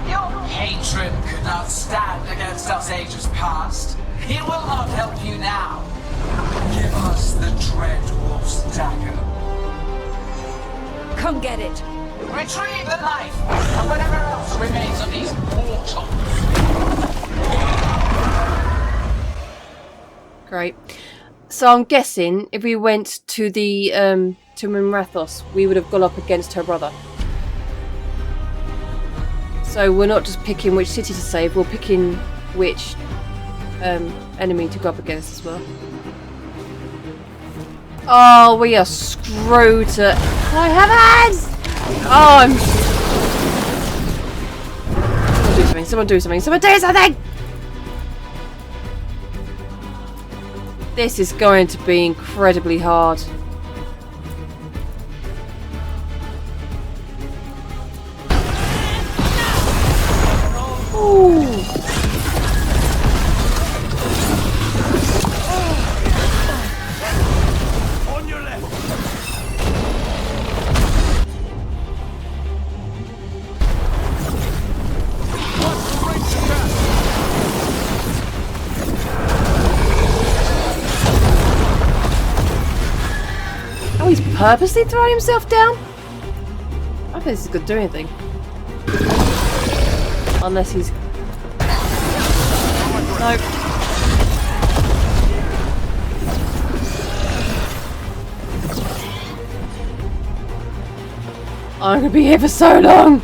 Your hatred could not stand against us ages past. He will not help you now. Give us the Dread Wolf's dagger. Come get it. Retrieve the knife and whatever else remains of these mortals. Great. So I'm guessing if we went to the to Minrathos, we would have gone up against her brother. So we're not just picking which city to save, we're picking which enemy to go up against as well. Oh, we are screwed. I have hands! Oh, Someone do something! Someone do something! This is going to be incredibly hard. Ooh. On your left. Oh, he's purposely throwing himself down? I don't think this is going to do anything. Unless he's... Nope. I'm going to be here for so long!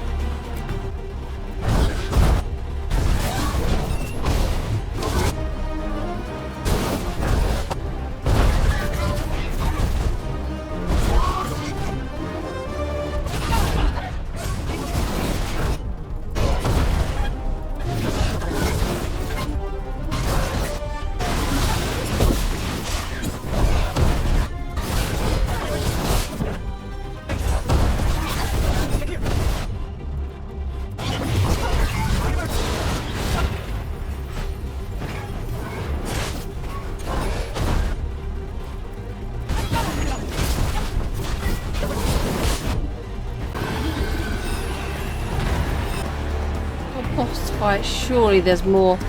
Boss fight, surely there's more.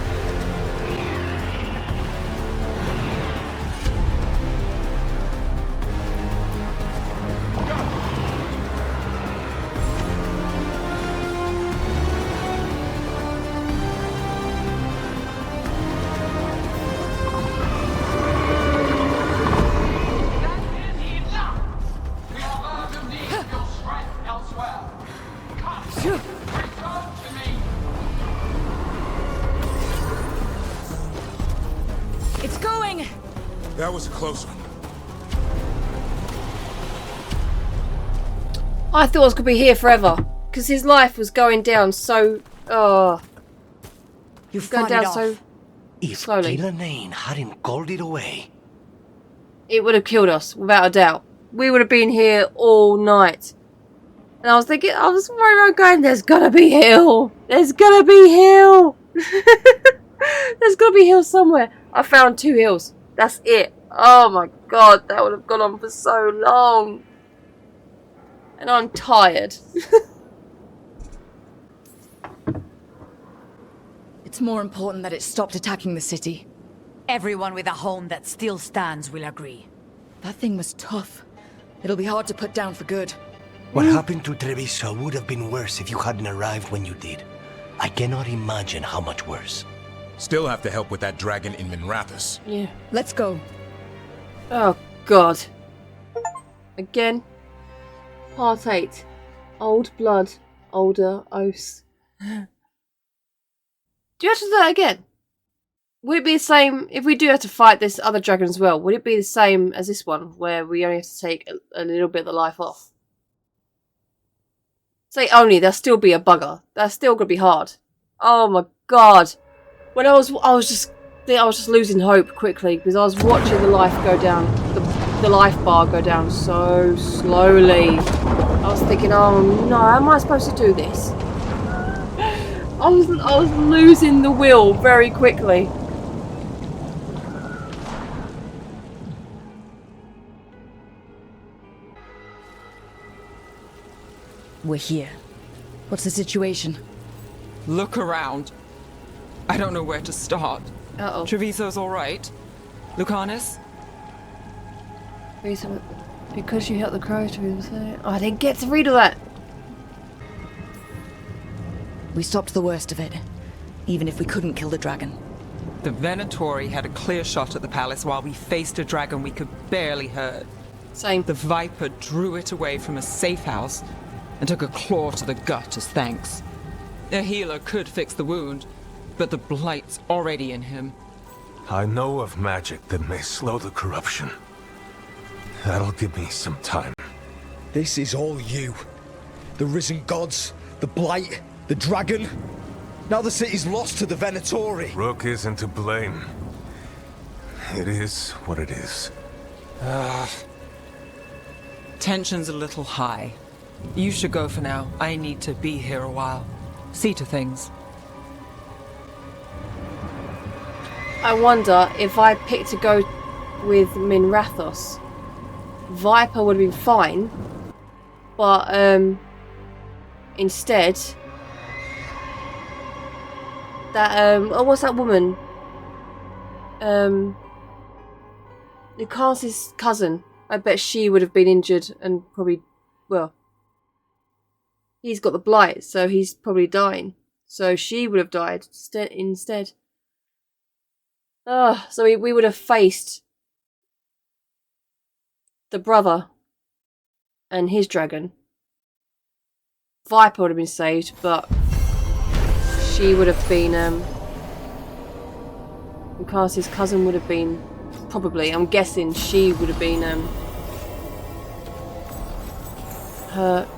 That was a close one. I thought I was going to be here forever. Because his life was going down so... Oh. You've going down so if slowly. Gillenane hadn't called it away, it would have killed us, without a doubt. We would have been here all night. And I was thinking, I was running around going, there's gonna be hill! There's gonna be hill! There's gonna be hill somewhere. I found 2 hills. That's it. Oh my god, that would have gone on for so long. And I'm tired. It's more important that it stopped attacking the city. Everyone with a home that still stands will agree. That thing was tough. It'll be hard to put down for good. What happened to Treviso would have been worse if you hadn't arrived when you did. I cannot imagine how much worse. Still have to help with that dragon in Minrathous. Yeah. Let's go. Oh, God. Again. Part 8. Old blood, older oaths. Do you have to do that again? Would it be the same if we do have to fight this other dragon as well? Would it be the same as this one, where we only have to take a little bit of the life off? Say only, there'll still be a bugger. That's still gonna be hard. Oh my God! When I was just losing hope quickly because I was watching the life go down, the life bar go down so slowly. I was thinking, oh no, how am I supposed to do this? I was losing the will very quickly. We're here. What's the situation? Look around. I don't know where to start. Uh-oh. Treviso's all right. Lucanus? Because you helped the crow to say. Oh, I didn't get to read all that. We stopped the worst of it, even if we couldn't kill the dragon. The Venatori had a clear shot at the palace while we faced a dragon we could barely hurt. Same. The Viper drew it away from a safe house and took a claw to the gut as thanks. A healer could fix the wound, but the blight's already in him. I know of magic that may slow the corruption. That'll give me some time. This is all you. The risen gods, the blight, the dragon. Now the city's lost to the Venatori. Rook isn't to blame. It is what it is. Tension's a little high. You should go for now. I need to be here a while. See to things. I wonder if I picked to go with Minrathous, Viper would have been fine, but instead that what's that woman? Lucas's cousin. I bet she would have been injured and probably, well, he's got the blight, so he's probably dying. So she would have died instead. So we would have faced the brother and his dragon. Viper would have been saved, but she would have been, Lucas's cousin would have been, probably, I'm guessing she would have been, hurt.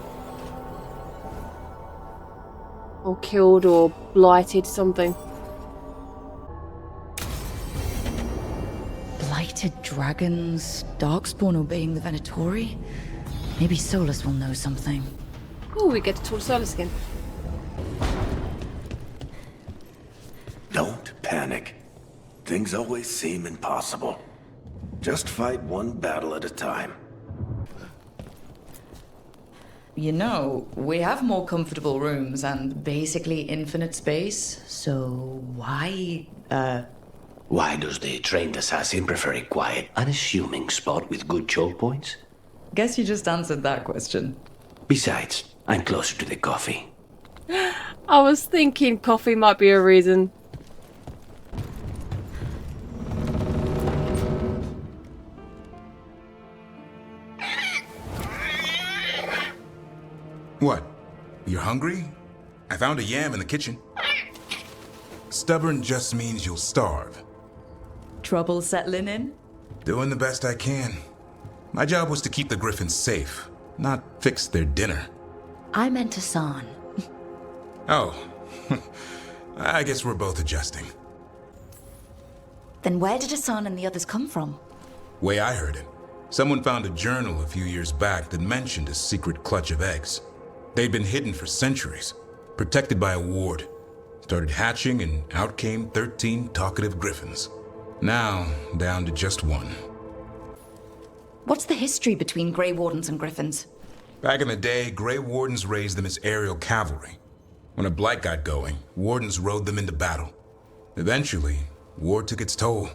Or killed or blighted, something. Blighted dragons, Darkspawn obeying the Venatori? Maybe Solus will know something. Oh, we get to talk to Solus again. Don't panic. Things always seem impossible. Just fight one battle at a time. You know, we have more comfortable rooms and basically infinite space, so why, Why does the trained assassin prefer a quiet, unassuming spot with good choke points? Guess you just answered that question. Besides, I'm closer to the coffee. I was thinking coffee might be a reason. What? You're hungry? I found a yam in the kitchen. Stubborn just means you'll starve. Trouble settling in? Doing the best I can. My job was to keep the Griffins safe, not fix their dinner. I meant Hassan. Oh. I guess we're both adjusting. Then where did Hassan and the others come from? Way I heard it, someone found a journal a few years back that mentioned a secret clutch of eggs. They'd been hidden for centuries, protected by a ward. Started hatching and out came 13 talkative griffins. Now, down to just one. What's the history between Grey Wardens and Griffins? Back in the day, Grey Wardens raised them as aerial cavalry. When a blight got going, Wardens rode them into battle. Eventually, war took its toll.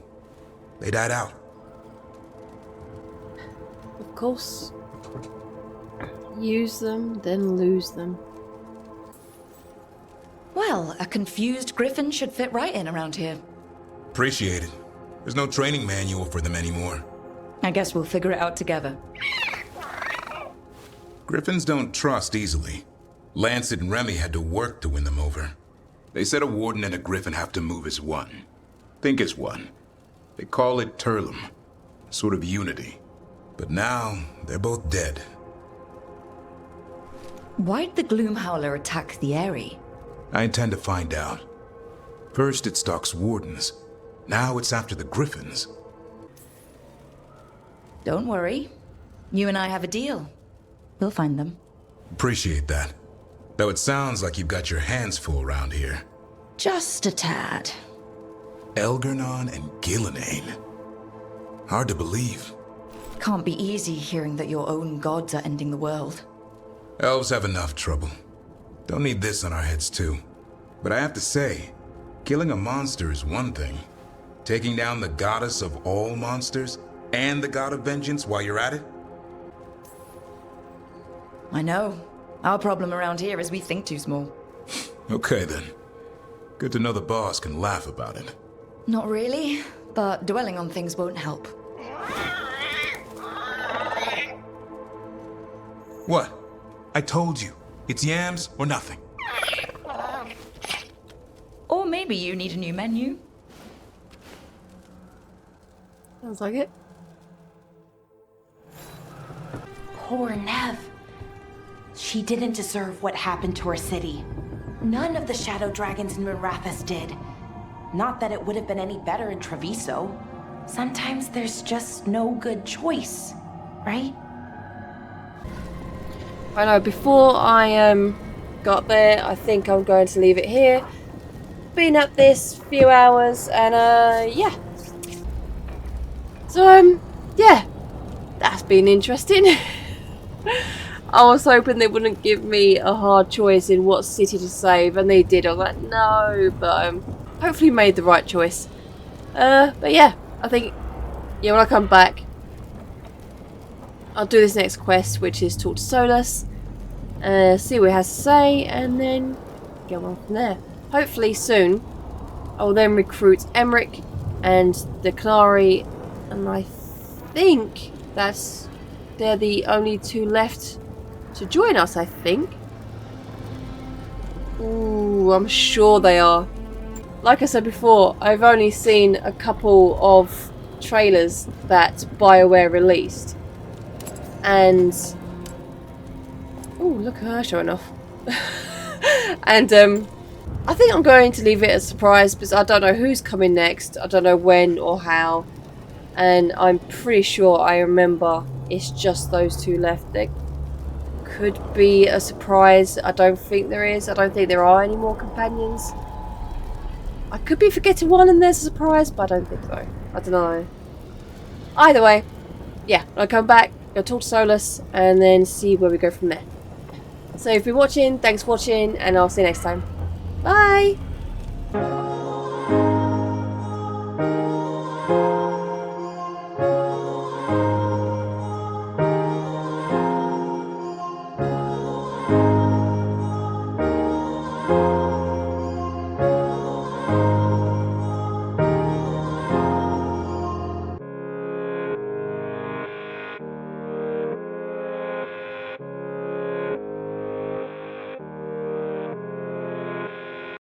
They died out. Of course. Use them, then lose them. Well, a confused griffin should fit right in around here. Appreciate it. There's no training manual for them anymore. I guess we'll figure it out together. Griffins don't trust easily. Lancet and Remy had to work to win them over. They said a warden and a griffin have to move as one. Think as one. They call it Turlum. Sort of unity. But now, they're both dead. Why'd the Gloomhowler attack the Eyrie? I intend to find out. First it stalks wardens. Now it's after the griffins. Don't worry. You and I have a deal. We'll find them. Appreciate that. Though it sounds like you've got your hands full around here. Just a tad. Elgar'nan and Gillenane. Hard to believe. Can't be easy hearing that your own gods are ending the world. Elves have enough trouble. Don't need this on our heads too. But I have to say, killing a monster is one thing. Taking down the goddess of all monsters and the god of vengeance while you're at it? I know. Our problem around here is we think too small. Okay then. Good to know the boss can laugh about it. Not really, but dwelling on things won't help. What? I told you. It's yams or nothing. Or maybe you need a new menu. Sounds like it. Poor Nev. She didn't deserve what happened to her city. None of the shadow dragons in Mirathas did. Not that it would have been any better in Treviso. Sometimes there's just no good choice, right? I know, before I got there, I think I'm going to leave it here. Been up this few hours, and yeah. So, yeah. That's been interesting. I was hoping they wouldn't give me a hard choice in what city to save, and they did. I was like, no, but hopefully made the right choice. But yeah, I think, yeah, when I come back, I'll do this next quest, which is talk to Solus, see what he has to say, and then go on from there. Hopefully soon, I'll then recruit Emmerich and the Canary, and I think they're the only two left to join us, I think. Ooh, I'm sure they are. Like I said before, I've only seen a couple of trailers that BioWare released. And ooh, look at her showing off. And I think I'm going to leave it as a surprise because I don't know who's coming next. I don't know when or how. And I'm pretty sure I remember it's just those two left. There could be a surprise. I don't think there is. I don't think there are any more companions. I could be forgetting one and there's a surprise, but I don't think so. I don't know. Either way, yeah, I'll come back, go talk to Solus, and then see where we go from there. So if you've been watching, thanks for watching, and I'll see you next time. Bye!